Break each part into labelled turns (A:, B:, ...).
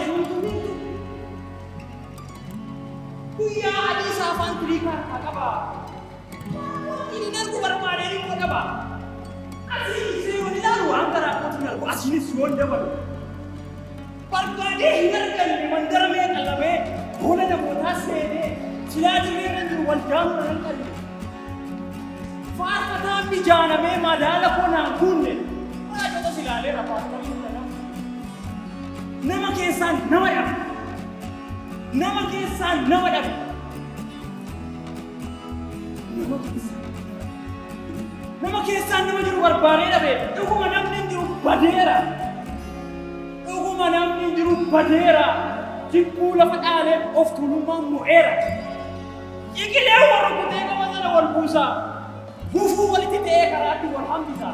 A: suntumin guyyaa adii saafaan tiriikaa qaba. Ini darbu barbaade ni qaba. Asii seeyoon ilaalu waan karaa kootiin argu asiinis yoon dabalu. Barbaadee hin arganne mandara mee qallamee boola namootaa seenee silaa jireenya jiru waldaan waan qabu. Faarfataan bijaanamee madaala koonaan kunne raajota silaalee rafaatanii nama keessaan nama dhabe. Nama keessaan nama dhabe. Nama keessaan nama jiru barbaadee dhabe. Dhuguma namni jiru badeera. Dhuguma namni jiru badeera. Jibbuu lafa dhaalee of tuulummaan mo'eera. Iqilee warra kutee qaba sana wal buusaa. Gufuu walitti ta'ee karaatti wal hambisa.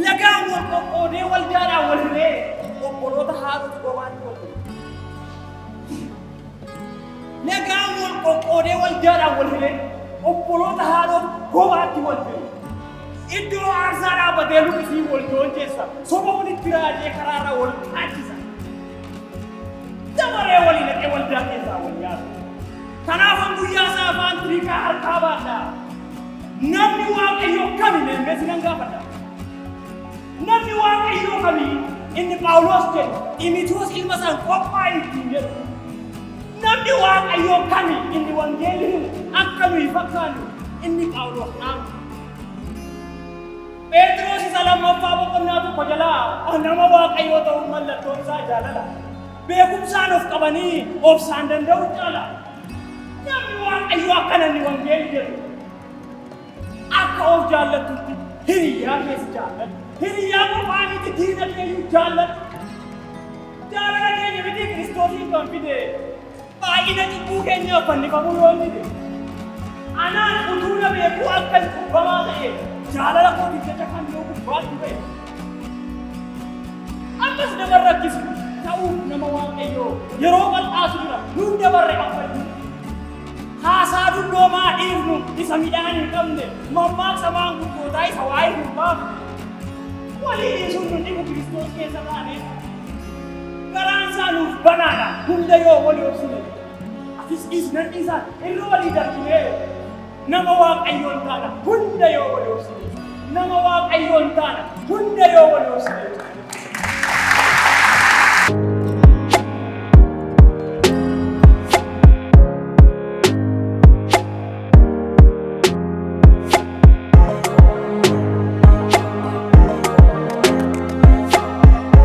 A: Lagaan wal qoqqoodee wal jaadhaan wal hiree. Obboloota haadhoti qobaatti wal hiree. Lagaan wal qoqqoodee wal jaadhaan wal hiree. Obboloota haadhoti qobaatti wal hiree. Iddoo aarsaa dhaabbatee lukkisii wal joonjeessa. Soba walitti raajee karaarra wal kaachisa. Dabaree walii naqee waldaa keessaa wal yaasa. Kanaafan guyyaa isaa afaan tiriikaa harkaa baadhaa. Namni waaqayyoo kami mee sinan gaafadha. Namni waaqayyoo kami inni Phaawulos jedhu Ximotewos ilma isaan qophaa'e ittiin jedhu. Namni waaqayyoo kami inni wangeelli himu akka nuyi fakkaannu inni Phaawulos dhaamu. Phexros isa lammaffaa boqonnaa tokko jalaa nama waaqayyoo ta'uun mallattoon isaa jaalala. Beekumsaan of qabanii obsaan danda'u caala. Namni waaqayyoo akkana inni wangeelli jedhu. Akka of jaallatutti hiriyaa keessa jaallatu. Hiriyaa qofaa miti diina keeyyuu jaallatu. Jaalala keenya miti Kiristoosiin kan fide. Baay'ina cubbuu keenyaaf fannifamuu yoo fide. Anaan utuu na beekuu akka cubbamaa ta'e jaalala kootiif jecha kan yoo gubbaatti ta'e. Ammas nama rakkisu ta'uuf nama waaqayyoo yeroo bal'aatu jira nuun dabarre abbayyuu. Haasaa dulloomaa dhiirnu isa midhaan hin qabne mammaaksa maanguddootaa isa waa'ee hin baafne. Walii dhiisuun nu dhibu Kiristoos keessa taane. Garaan isaa nuuf banaadha hunda yoo walii obsine. Atis dhiisnan dhiisaa irra walii darbinee nama waaqayyoon taana hunda yoo walii obsine. Nama waaqayyoon taana hunda yoo walii obsine.